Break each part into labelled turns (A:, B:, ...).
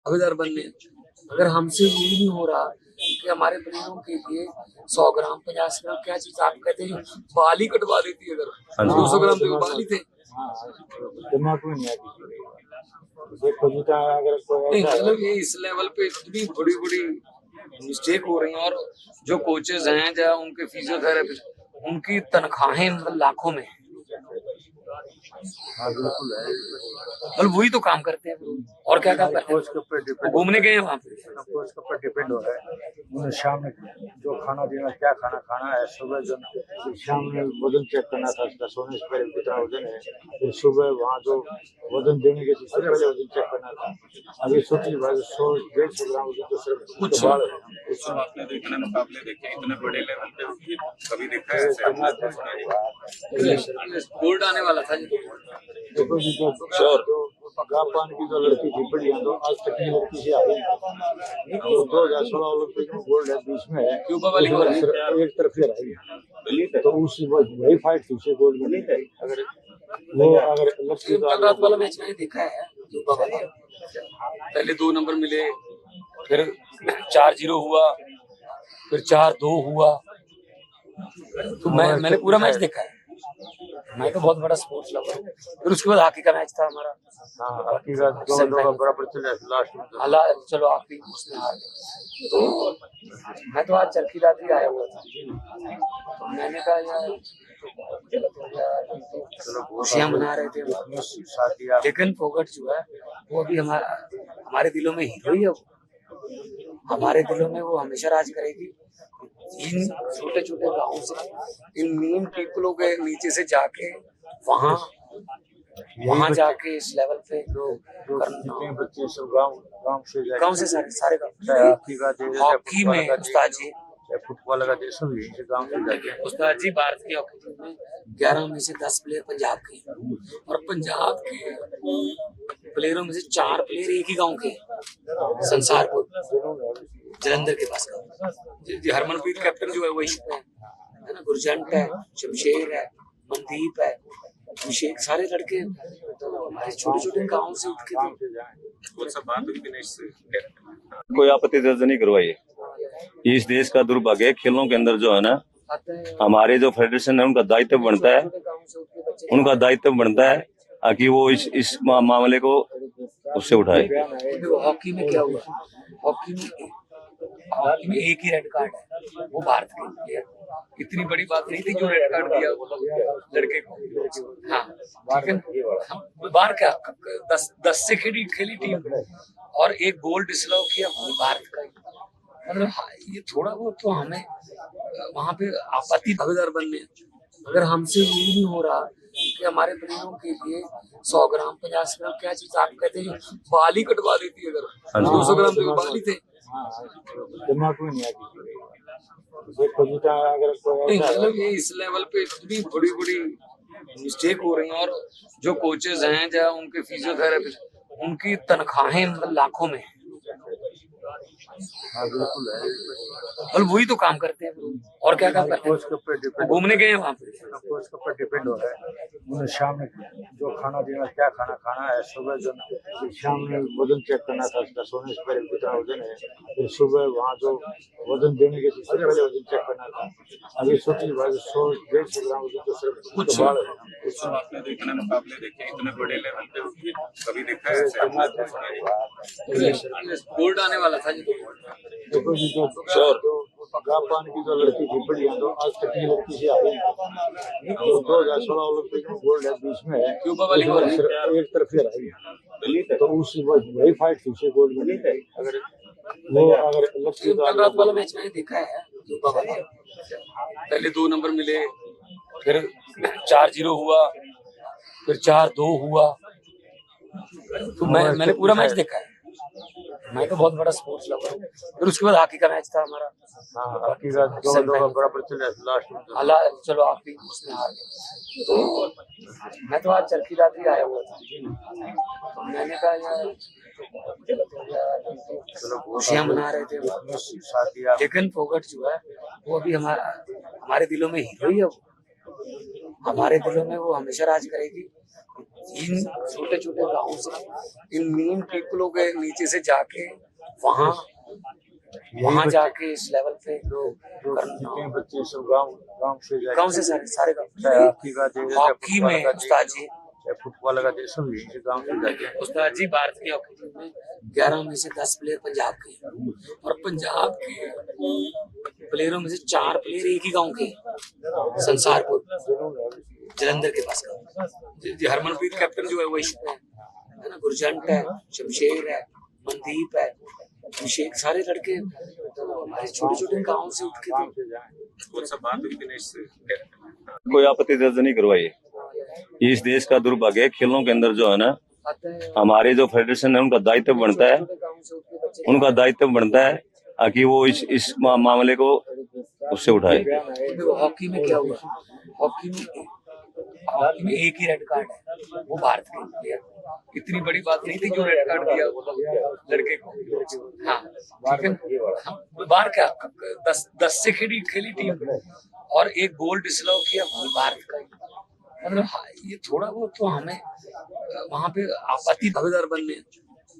A: दावेदार बनने हैं। अगर हमसे ये नहीं हो रहा कि हमारे प्लेयरों के लिए 100 ग्राम 50 ग्राम क्या चीज आप कहते हैं जो बाल ही कटवा देती है, अगर 200 ग्राम तो बाल ही थे।
B: दिमाग में नहीं आती। देखो जीता अगर कोई
A: नहीं मतलब ये इस लेवल पे इतनी बड़ी बड़ी मिस्टेक हो रही है, और जो कोचेज हैं या उनके फिजियोथेरेपिस्ट उनकी तनख्वाहें मतलब लाखों में।
B: हाँ बिल्कुल है।
A: मतलब वही तो काम करते हैं, और क्या काम करते
B: कोच के ऊपर
A: हैं,
B: डिपेंड
A: घूमने गए हैं वहाँ पे।
B: कोच के ऊपर डिपेंड हो रहा है। उन्हें शाम में जो खाना देना, क्या खाना खाना है, सुबह जो शाम में वजन चेक करना था उसका, सोने से पहले कितना वजन है, फिर सुबह वहाँ जो वजन देने के से पहले वजन चेक करना था। अभी सोचिए भाई 100-150 ग्राम वजन तो सिर्फ
A: कुछ
B: कुछ
C: आपने देखे ना, मुकाबले देखे इतने बड़े लेवल पे कभी देखा है ऐसे?
A: गोल्ड आने वाला था जी।
B: देखो जी जो जापान की जो लड़की थी बढ़िया, तो आज तक की लड़की से आई है। तो 2016 ओलंपिक में गोल्ड है, बीच में है
A: क्यूबा वाली को
B: एक तरफ से रही, तो उस वही फाइट थी उसे गोल्ड में। अगर वो अगर लड़की
A: कल रात वाला मैच मैंने देखा है क्यूबा वाला। पहले 2 नंबर मिले, फिर 4-0 हुआ, फिर 4-2 हुआ। तो मैंने पूरा मैच देखा है। मैं तो बहुत बड़ा स्पोर्ट्स लवर हूँ। फिर उसके बाद हॉकी का मैच था हमारा।
B: हॉकी का 2-2 बराबर चले लास्ट में,
A: हाला चलो आखिरी उसमें हार गए। तो मैं तो आज चरखी दादरी आया हुआ था, तो मैंने कहा यार खुशियाँ मना रहे थे, लेकिन फोगट जो है वो अभी हमारे दिलों में हीरो ही है। हमारे दिलों में वो हमेशा राज करेगी। इन छोटे छोटे गाँव से, इन मीन पीपलों के नीचे से जाके वहाँ जाके इस लेवल पे
B: जितने बच्चे सब
A: गाँव से सारे गाँव हॉकी में उस्ताद जी,
B: फुटबॉल का देश सब यहीं से गाँव से जाते हैं।
A: उस्ताद जी भारत की हॉकी टीम में 11 में से 10 प्लेयर पंजाब के, और पंजाब के प्लेयरों में से 4 प्लेयर एक ही गांव के, संसारपुर जलंधर के पास का। हरमनप्रीत कैप्टन जो है वही है ना, गुरजंट है, शमशेर है, मनदीप है, अभिषेक, सारे लड़के तो हमारे छोटे छोटे गाँव से उठ के
D: कोई आपत्ति दर्ज नहीं करवाई। इस देश का दुर्भाग्य है, खेलों के अंदर जो है ना, हमारे जो फेडरेशन है उनका दायित्व बनता है कि वो इस मामले को उससे उठाए।
A: हॉकी में क्या हुआ, हॉकी में एक ही रेड कार्ड है, वो भारत के प्लेयर। इतनी बड़ी बात नहीं थी जो रेड कार्ड दिया लड़के को। हाँ लेकिन बाहर क्या 10 से खेली टीम, और एक गोल डिसअलाउ किया भारत का। मतलब ये थोड़ा बहुत तो हमें वहाँ पे आपत्ति दावेदार बनने। अगर हमसे ये नहीं हो रहा कि हमारे प्लेयरों के लिए 100 ग्राम 50 ग्राम क्या चीज आप कहते हैं जो बाल ही कटवा देती है, अगर 200 ग्राम तो बाल ही थे।
B: दिमाग में नहीं आती। देखो जीता अगर कोई
A: मतलब ये इस लेवल पे इतनी बड़ी बड़ी मिस्टेक हो रही है, और जो कोचेज हैं या उनके फिजियोथेरेपिस्ट उनकी तनख्वाहें मतलब लाखों में।
B: हाँ बिल्कुल है।
A: मतलब वही तो काम करते हैं, और क्या काम करते
B: कोच के ऊपर डिपेंड,
A: हैं, घूमने गए हैं वहाँ पे।
B: कोच के ऊपर डिपेंड हो रहा है। उन्हें शाम में जो खाना देना, क्या खाना खाना है, सुबह जो शाम में वजन चेक करना था उसका, सोने से पहले कितना वजन है, फिर सुबह वहाँ जो वजन देने के से पहले वजन चेक करना था। अभी सोचिए भाई 100-150 ग्राम वजन तो सिर्फ
A: कुछ
C: आपने देखे ना, मुकाबले देखे इतने बड़े लेवल पे कभी देखा है ऐसे?
A: गोल्ड आने वाला था जी।
B: देखो जी जो जापान की जो लड़की थी बढ़िया, तो आज तक की लड़की से आई है। तो 2016 ओलंपिक में गोल्ड है, बीच में है
A: क्यूबा वाली को
B: एक तरफ से रही, तो उस वही फाइट थी उसे गोल्ड में। अगर वो अगर लड़की
A: कल रात वाला मैच मैंने देखा है क्यूबा वाला। पहले 2 नंबर मिले, फिर 4-0 हुआ, फिर 4-2 हुआ। तो मैंने पूरा मैच देखा है। मैं तो बहुत बड़ा स्पोर्ट्स लवर हूँ। फिर उसके बाद हॉकी का मैच था हमारा।
B: हॉकी का 2-2 बराबर चले लास्ट में,
A: हाला चलो आखिरी उसमें हार गए। तो मैं तो आज चरखी दादरी आया हुआ था, तो मैंने कहा यार खुशियाँ मना रहे थे, लेकिन फोगट जो है वो अभी हमारे दिलों में हीरो ही है। हमारे दिलों में वो हमेशा राज करेगी। इन छोटे छोटे गाँव से, इन मीन पीपलों के नीचे से जाके वहाँ जाके इस लेवल पे
B: जो
A: करना।
B: जितने बच्चे सब गांव से जाके
A: गाँव से सारे
B: चाहे हॉकी का दे, चाहे
A: हॉकी में
B: फुटबॉल का दे,
A: उस्ताद जी,
B: चाहे फुटबॉल का दे, सब यहीं से गांव से जाके
A: उस्ताद जी भारत की हॉकी टीम में 11 में से 10 प्लेयर पंजाब के हैं और पंजाब के प्लेयरों में से 4 प्लेयर एक ही गांव के हैं, संसारपुर जलंधर के पास का। हरमनप्रीत कैप्टन जो है वो इशू है ना, गुरजंट है, शमशेर है, मनदीप है, अभिषेक, सारे लड़के हमारे छोटे छोटे गाँव से उठ के
B: गांव से जाए।
C: कौन सा बात हुई दिनेश से?
D: कोई आपत्ति दर्ज नहीं करवाई। इस देश का दुर्भाग्य है, खेलों के अंदर जो है ना, हमारे जो फेडरेशन है उनका दायित्व बनता है कि वो इस मामले को उससे उठाए।
A: हॉकी में क्या हुआ, हॉकी में एक ही रेड कार्ड है, वो भारत के प्लेयर, इतनी बड़ी बात नहीं थी जो रेड कार्ड दिया वो लड़के को। हाँ ठीक है, बाहर क्या 10 से खेली टीम और एक गोल डिसअलाउ किया, वो भारत का। मतलब ये थोड़ा बहुत तो हमें वहाँ पे आपत्ति भागीदार बनने,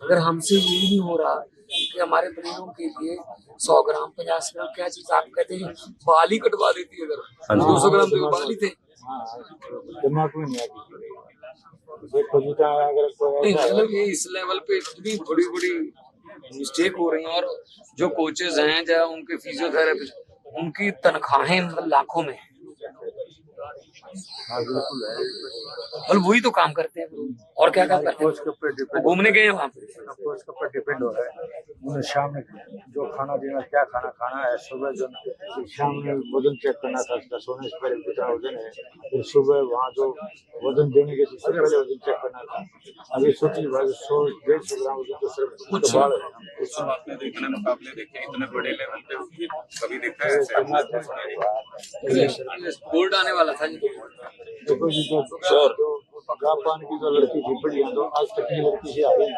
A: अगर हमसे ये नहीं हो रहा कि हमारे प्लेयरों के लिए 100 ग्राम 50 ग्राम क्या चीज आप कहते हैं बाल ही कटवा देती है, अगर 200 ग्राम तो बाल ही थे।
B: दिमाग में नहीं आती। देखो जीता अगर कोई ऐसा
A: मतलब ये इस लेवल पे इतनी बड़ी बड़ी मिस्टेक हो रही है और जो कोचेस हैं या उनके फिजियोथेरेपिस्ट, उनकी तनख्वाहें मतलब लाखों में,
B: हाँ बिल्कुल है।
A: और वही तो काम करते हैं और क्या काम करते
B: कोच के ऊपर
A: हैं,
B: डिपेंड
A: घूमने गए हैं वहाँ पे।
B: कोच के ऊपर डिपेंड हो रहा है। उन्हें शाम में जो खाना देना, क्या खाना है, सुबह जो शाम में वजन चेक करना था, उसका सोने से पहले कितना वजन है, फिर सुबह वहाँ जो वजन देने के सबसे पहले वजन चेक करना था। अभी सोचिए भाई 100-150 ग्राम वजन तो सिर्फ
A: कुछ
B: बाल है।
C: कुछ सब आपने इतने मुकाबले देखे, इतने बड़े लेवल पे कभी देखा है ऐसे?
A: गोल्ड आने वाला था जी।
B: देखो जी जो जापान की जो लड़की थी बढ़िया, तो आज तक की लड़की से आई है।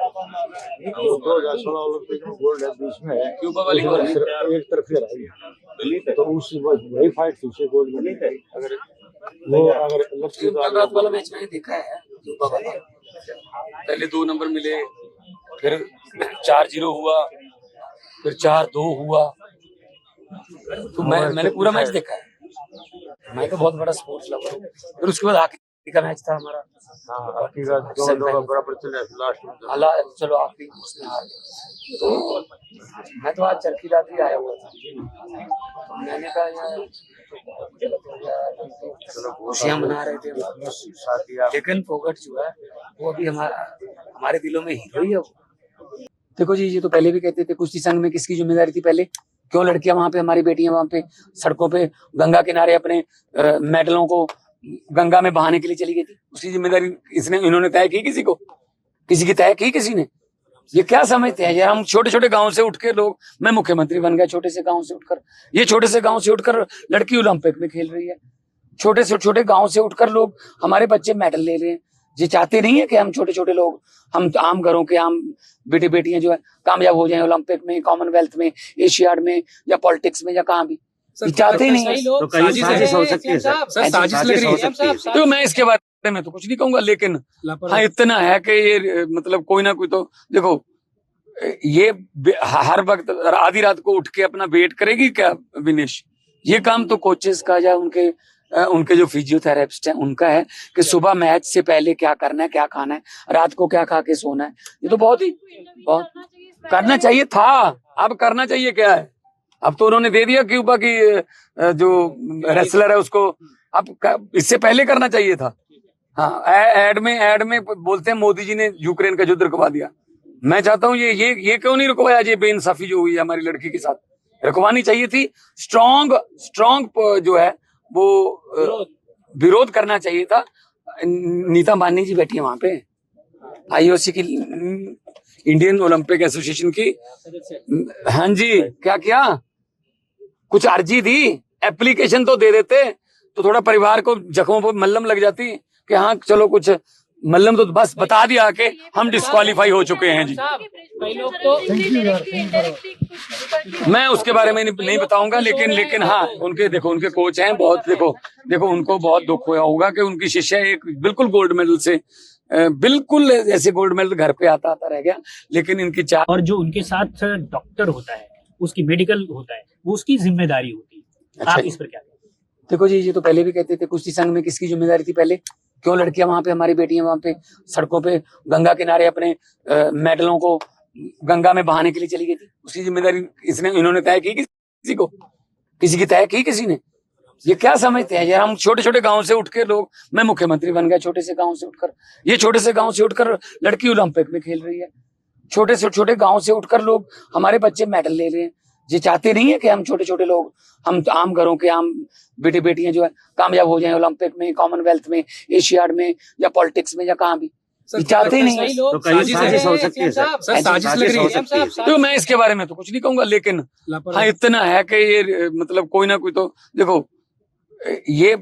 B: तो 2016 ओलंपिक में गोल्ड है, बीच में है
A: क्यूबा वाली गोल्ड
B: सिर्फ एक तरफ से रही, तो उस वही फाइट थी, उसे गोल्ड मिली। अगर वो अगर लड़की तो
A: वाला मैच मैंने देखा है, क्यूबा वाला पहले 2 नंबर मिले, फिर 4-0 हुआ, फिर 4-2 हुआ, तो मैंने पूरा मैच देखा है। मैं तो बहुत बड़ा स्पोर्ट्स लवर हूँ। फिर उसके बाद हॉकी का मैच था हमारा,
B: हॉकी का 2-2 बराबर चले लास्ट में।
A: अल्लाह चलो आप ही उसमें हार गए। तो मैं तो आज चरखी दादरी आया हुआ था, मैंने कहा यार खुशियाँ मना रहे थे, लेकिन फोगट जो है वो अभी हमारे दिलों में हीरो ही है वो। देखो जी, ये तो पहले भी कहते थे कुश्ती संघ में किसकी जिम्मेदारी थी पहले, क्यों लड़कियां वहां पे, हमारी बेटियां वहां पे सड़कों पे गंगा किनारे अपने मेडलों को गंगा में बहाने के लिए चली गई थी, उसकी जिम्मेदारी इन्होंने तय की? किसी की तय की किसी ने? ये क्या समझते हैं यार, हम छोटे छोटे गांव से उठकर लोग, मैं मुख्यमंत्री बन गया छोटे से गांव से उठकर, ये छोटे से गांव से उठकर लड़की ओलंपिक में खेल रही है, छोटे से छोटे गांव से उठकर लोग, हमारे बच्चे मेडल ले रहे हैं। ये चाहते नहीं है कि हम छोटे छोटे लोग, हम आम घरों के आम बेटे बेटियां जो है कामयाब हो जाएं ओलंपिक में, कॉमनवेल्थ में, एशियाड में या पॉलिटिक्स में या कहाँ भी, ये चाहते ही नहीं है।
E: तो कहीं साजिश हो सकती है सर,
A: साजिश लग रही है। तो मैं इसके बारे में तो कुछ नहीं कहूंगा, लेकिन हाँ इतना है कि ये मतलब कोई ना कोई तो देखो, ये हर वक्त आधी रात को उठ के अपना वेट करेगी क्या विनेश? ये काम तो कोचेस का या उनके जो फिजियोथेरेपिस्ट हैं उनका है कि सुबह मैच से पहले क्या करना है, क्या खाना है, रात को क्या खा के सोना है। ये तो बहुत करना चाहिए था, अब करना चाहिए क्या है? अब तो उन्होंने दे दिया क्यूबा की जो रेसलर है उसको, अब इससे पहले करना चाहिए था। हाँ, एड में बोलते हैं मोदी जी ने यूक्रेन का युद्ध रुकवा दिया। मैं चाहता हूँ ये क्यों नहीं रुकवाया? ये बेइंसाफी जो हुई है हमारी लड़की के साथ, रुकवानी चाहिए थी। स्ट्रॉन्ग जो है वो विरोध करना चाहिए था। नीता मानी जी बैठी है वहां पे, आईओसी की, इंडियन ओलंपिक एसोसिएशन की। हाँ जी, क्या कुछ अर्जी दी, एप्लीकेशन तो दे देते तो थोड़ा परिवार को जख्मों पर मल्लम लग जाती कि हाँ चलो कुछ मल्लम, तो बस बता दिया कि हम डिस्क्वालीफाई हो चुके हैं जी। मैं उसके बारे में नहीं बताऊंगा, लेकिन हाँ उनके कोच हैं बहुत, देखो उनको बहुत दुख हुआ होगा कि उनकी शिष्या एक बिल्कुल गोल्ड मेडल से बिल्कुल ऐसे गोल्ड मेडल घर पे आता आता रह गया, लेकिन इनकी चार
E: और जो उनके साथ डॉक्टर होता है, उसकी मेडिकल होता है, वो उसकी जिम्मेदारी होती है।
A: अच्छा
E: आप
A: जी।
E: इस पर क्या कहते हैं?
A: देखो जी, ये तो पहले भी कहते थे कुश्ती संघ में किसकी जिम्मेदारी थी पहले? क्यों लड़कियां वहां पे, हमारी बेटियां वहां पे सड़कों पे गंगा किनारे अपने मेडलों को गंगा में बहाने के लिए चली गई थी? उसकी जिम्मेदारी इन्होंने तय की किसी को? किसी की तय की किसी ने? ये क्या समझते हैं यार? हम छोटे छोटे गांव से उठ के लोग, मैं मुख्यमंत्री बन गया छोटे से गांव से उठकर, ये छोटे से गांव से उठकर लड़की ओलंपिक में खेल रही है। छोटे से छोटे गांव से उठकर लोग, हमारे बच्चे मेडल ले रहे हैं। ये चाहते नहीं है कि हम छोटे छोटे लोग, हम आम घरों के आम बेटे बेटियां जो है कामयाब हो जाएं ओलंपिक में, कॉमनवेल्थ में, एशियाड में, या पॉलिटिक्स में, या कहाँ भी। ये चाहते ही नहीं है।
E: तो कहीं साजिश हो सकती है सर।
A: साजिश लग रही है। तो मैं इसके बारे में तो कुछ नहीं कहूंगा, लेकिन हाँ इतना है कि ये मतलब कोई ना कोई तो देखो, ये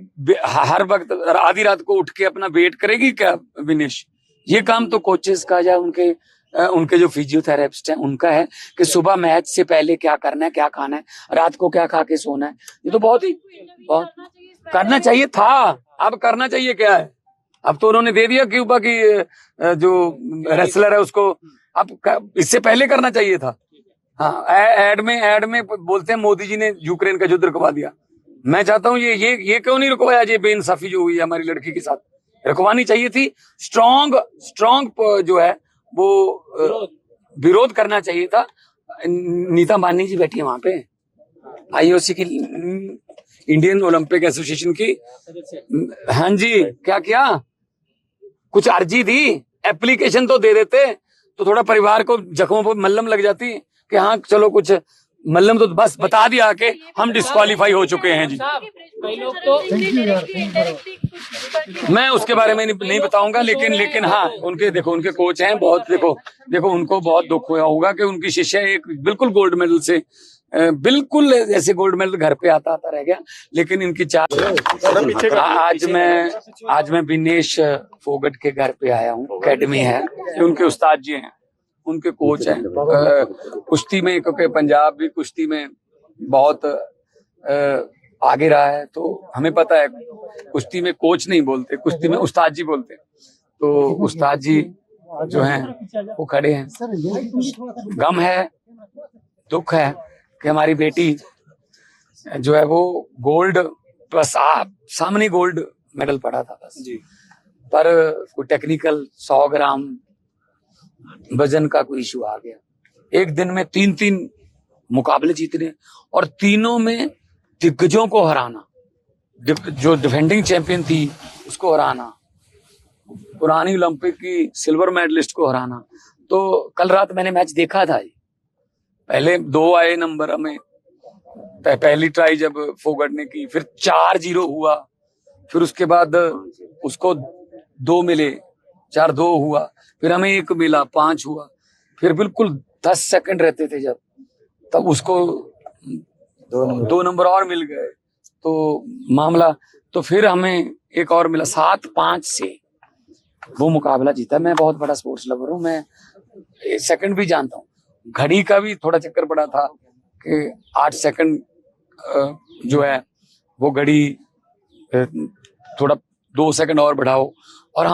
A: हर वक्त आधी रात को उठ के अपना वेट करेगी क्या विनेश? ये काम तो कोचेस का या उनके जो फिजियोथेरेपिस्ट हैं उनका है कि सुबह मैच से पहले क्या करना है, क्या खाना है, रात को क्या खा के सोना है। ये तो बहुत करना चाहिए था। अब करना चाहिए क्या है? अब तो उन्होंने दे दिया क्यूबा की जो रेसलर है उसको, अब इससे पहले करना चाहिए था। हाँ, एड में बोलते हैं मोदी जी ने यूक्रेन का युद्ध रुकवा दिया। मैं चाहता हूँ ये क्यों नहीं रुकवाया? ये बेइंसाफी जो हुई है हमारी लड़की के साथ, रुकवानी चाहिए थी। स्ट्रॉन्ग जो है वो विरोध करना चाहिए था। नीता मानी जी बैठी है वहां पे, आईओसी की, इंडियन ओलंपिक एसोसिएशन की। हाँ जी, क्या किया? कुछ अर्जी दी, एप्लीकेशन तो दे देते तो थोड़ा परिवार को जख्मों पर मल्लम लग जाती कि हाँ चलो कुछ मल्लम, तो बस बता दिया कि हम डिस्क्वालीफाई हो चुके हैं जी।
E: कई लोग तो
A: मैं उसके बारे में नहीं बताऊंगा, लेकिन हाँ उनके कोच हैं बहुत, देखो उनको बहुत दुख हुआ होगा कि उनकी शिष्या एक बिल्कुल गोल्ड मेडल से, बिल्कुल ऐसे गोल्ड मेडल घर पे आता रह गया, लेकिन इनकी चार। आज मैं विनेश फोगट के घर पे आया हूँ। एकेडमी है, उनके उस्ताद जी हैं, उनके कोच हैं कुश्ती में, क्योंकि पंजाब भी कुश्ती में बहुत आगे रहा है, तो हमें पता है कुश्ती में कोच नहीं बोलते, कुश्ती में उस्ताद जी बोलते हैं। तो उस्ताद जी जो हैं वो खड़े हैं। गम है, दुख है कि हमारी बेटी जो है वो गोल्ड, बस सामने गोल्ड मेडल पड़ा था बस जी, पर कोई टेक्निकल 100 ग्राम वजन का कोई इशू आ गया। एक दिन में 3 मुकाबले जीतने और तीनों में दिग्गजों को हराना, जो डिफेंडिंग चैंपियन थी उसको हराना, पुरानी ओलंपिक की सिल्वर मेडलिस्ट को हराना। तो कल रात मैंने मैच देखा था जी। पहले 2 आए नंबर हमें, पहली ट्राई जब फोगट ने की, फिर 4-0 हुआ, फिर उसके बाद उसको 2 मिले, 4-2 हुआ, फिर हमें 1 मिला, 5 हुआ, फिर बिल्कुल 10 सेकंड रहते थे जब, तब उसको 2 नंबर और मिल गए, तो मामला, तो फिर हमें 1 और मिला, 7-5 से वो मुकाबला जीता। मैं बहुत बड़ा स्पोर्ट्स लवर हूँ, मैं सेकंड भी जानता हूँ। घड़ी का भी थोड़ा चक्कर पड़ा था कि 8 सेकंड जो है वो घड़ी थोड़ा 2 सेकंड और बढ़ाओ, और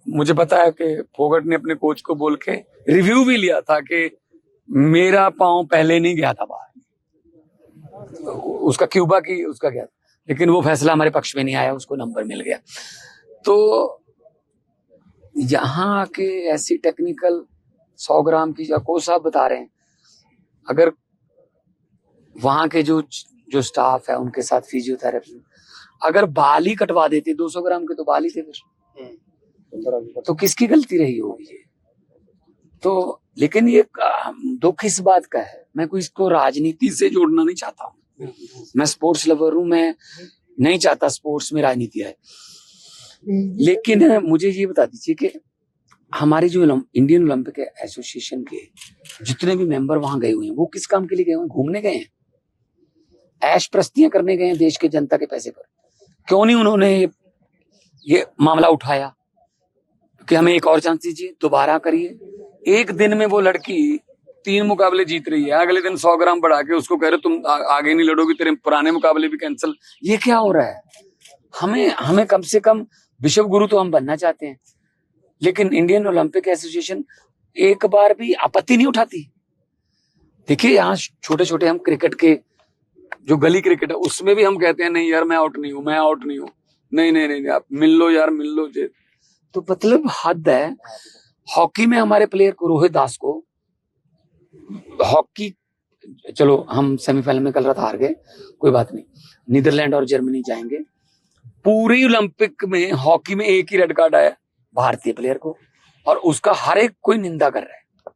A: मुझे पता है कि फोगट ने अपने कोच को बोल के रिव्यू भी लिया था कि मेरा पांव पहले नहीं गया था बाहर, उसका क्यूबा की उसका गया, लेकिन वो फैसला हमारे पक्ष में नहीं आया, उसको नंबर मिल गया। तो यहाँ के ऐसी टेक्निकल 100 ग्राम की, या कोच साहब बता रहे हैं, अगर वहां के जो स्टाफ है उनके साथ फिजियोथेरेपी, अगर बाल ही कटवा देते, 200 ग्राम के तो बाल ही थे फिर, तो किसकी गलती रही होगी ये? तो लेकिन ये दुख इस बात का है, मैं कोई इसको राजनीति से जोड़ना नहीं चाहता हूँ, मैं स्पोर्ट्स लवर हूँ, मैं नहीं चाहता स्पोर्ट्स में राजनीति है, लेकिन मुझे ये बता दीजिए कि हमारे जो इंडियन ओलंपिक एसोसिएशन के जितने भी मेंबर वहां गए हुए हैं, वो किस काम के लिए गए हुए हैं? घूमने गए हैं, ऐश प्रस्तियां करने गए हैं देश के जनता के पैसे पर। क्यों नहीं उन्होंने ये मामला उठाया कि हमें एक और चांस दीजिए, दोबारा करिए। एक दिन में वो लड़की 3 मुकाबले जीत रही है, अगले दिन 100 ग्राम बढ़ा के उसको कह रहे तुम आगे नहीं लड़ोगी, तेरे पुराने मुकाबले भी कैंसिल। ये क्या हो रहा है? हमें कम से कम विश्व गुरु तो हम बनना चाहते हैं, लेकिन इंडियन ओलंपिक एसोसिएशन एक बार भी आपत्ति नहीं उठाती। देखिए यहाँ छोटे छोटे हम क्रिकेट के जो गली क्रिकेट है उसमें भी हम कहते हैं नहीं यार मैं आउट नहीं हूं, मैं आउट नहीं हूं, नहीं नहीं नहीं, नहीं आप मिल लो यार, मिल लो जे। तो मतलब हद है। हॉकी में हमारे प्लेयर को, रोहित दास को, हॉकी, चलो हम सेमीफाइनल में कल रात हार गए, कोई बात नहीं, नीदरलैंड और जर्मनी जाएंगे। पूरी ओलंपिक में हॉकी में एक ही रेड कार्ड आया भारतीय प्लेयर को, और उसका हर एक कोई निंदा कर रहा है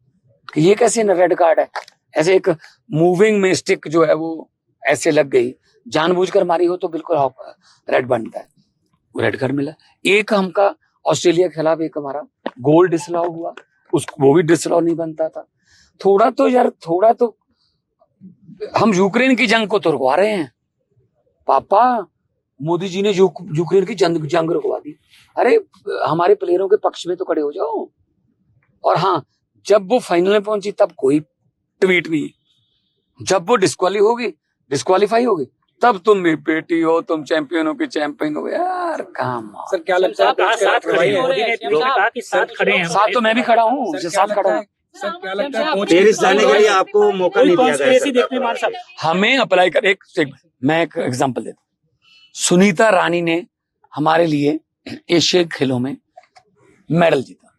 A: कि ये कैसे रेड कार्ड है। ऐसे एक मूविंग में स्टिक जो है वो ऐसे लग गई, जानबूझकर मारी हो तो बिल्कुल रेड बनता है, वो रेड कार्ड मिला। एक हमका ऑस्ट्रेलिया के खिलाफ एक हमारा गोल डिसअलाउ हुआ, वो भी डिसअलाउ नहीं बनता था। थोड़ा तो यार, थोड़ा तो हम यूक्रेन की जंग को तो रुकवा रहे हैं पापा। मोदी जी ने यूक्रेन की जंग रुकवा दी। अरे हमारे प्लेयरों के पक्ष में तो खड़े हो जाओ। और हाँ, जब वो फाइनल में पहुंची तब कोई ट्वीट नहीं, जब वो डिस्क्वालीफाई होगी तब तुम मेरी बेटी हो, तुम चैंपियन हो कि चैंपियन हो। यार काम
C: सर क्या लगता है
E: साथ खड़े हैं, मोदी ने ट्वीट में कहा कि साथ खड़े हैं।
A: साथ तो मैं भी खड़ा हूँ, साथ खड़ा हूँ।
C: सर क्या लगता है
F: पेरिस जाने के लिए आपको मौका नहीं दिया गया सर?
E: देखने मान साहब,
A: हमें अप्लाई कर, मैं एक एग्जांपल देता हूं। सुनीता रानी ने हमारे लिए एशियन खेलों में मेडल जीता,